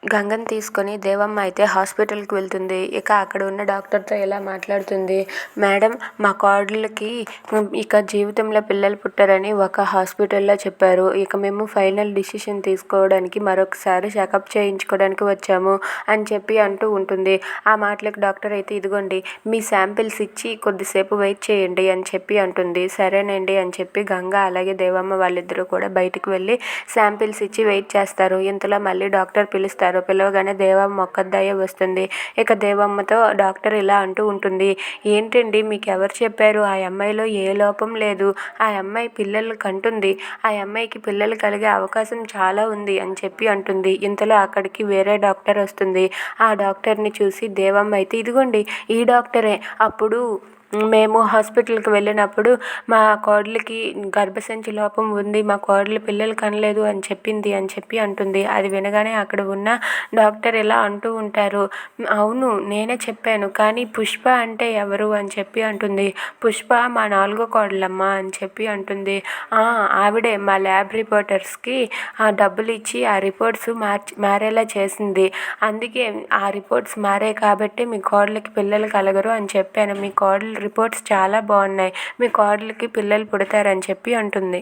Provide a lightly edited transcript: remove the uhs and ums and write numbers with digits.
గంగని తీసుకొని దేవమ్మ అయితే హాస్పిటల్కి వెళ్తుంది. ఇక అక్కడ ఉన్న డాక్టర్తో ఇలా మాట్లాడుతుంది. మేడం, మా కోడలికి ఇక జీవితంలో పిల్లలు పుట్టరని ఒక హాస్పిటల్లో చెప్పారు. ఇక మేము ఫైనల్ డిసిషన్ తీసుకోవడానికి మరొకసారి చెకప్ చేయించుకోవడానికి వచ్చాము అని చెప్పి అంటూ ఉంటుంది. ఆ మాటలకు డాక్టర్ అయితే ఇదిగోండి మీ శాంపిల్స్ ఇచ్చి కొద్దిసేపు వెయిట్ చేయండి అని చెప్పి అంటుంది. సరేనండి అని చెప్పి గంగ అలాగే దేవమ్మ వాళ్ళిద్దరూ కూడా బయటకు వెళ్ళి శాంపిల్స్ ఇచ్చి వెయిట్ చేస్తారు. ఇంతలో మళ్ళీ డాక్టర్ పిలుస్తారు. పిలవగానే దేవమ్మ ఒక్కదాయే వస్తుంది. ఇక దేవమ్మతో డాక్టర్ ఇలా అంటూ ఉంటుంది. ఏంటండి మీకు ఎవరు చెప్పారు? ఆ అమ్మాయిలో ఏ లోపం లేదు. ఆ అమ్మాయి పిల్లలు కంటుంది. ఆ అమ్మాయికి పిల్లలు కలిగే అవకాశం చాలా ఉంది అని చెప్పి అంటుంది. ఇంతలో అక్కడికి వేరే డాక్టర్ వస్తుంది. ఆ డాక్టర్ని చూసి దేవమ్మ అయితే ఇదిగోండి ఈ డాక్టరే అప్పుడు మేము హాస్పిటల్కి వెళ్ళినప్పుడు మా కోడలికి గర్భసంచి లోపం ఉంది, మా కోడలు పిల్లలు కనలేదు అని చెప్పింది అని చెప్పి అంటుంది. అది వినగానే అక్కడ ఉన్న డాక్టర్ ఇలా అంటూ ఉంటారు. అవును నేనే చెప్పాను, కానీ పుష్ప అంటే ఎవరు అని చెప్పి అంటుంది. పుష్ప మా 4వ కోడలమ్మ అని చెప్పి అంటుంది. ఆవిడే మా ల్యాబ్ రిపోర్టర్స్కి ఆ డబ్బులు ఇచ్చి ఆ రిపోర్ట్స్ మారేలా చేసింది. అందుకే ఆ రిపోర్ట్స్ మారాయి కాబట్టి మీ కోడలికి పిల్లలు కలగరు అని చెప్పాను. మీ కోడలు రిపోర్ట్స్ చాలా బాగున్నాయి, మీ కోడలికి పిల్లలు పుడతారని చెప్పి అంటుంది.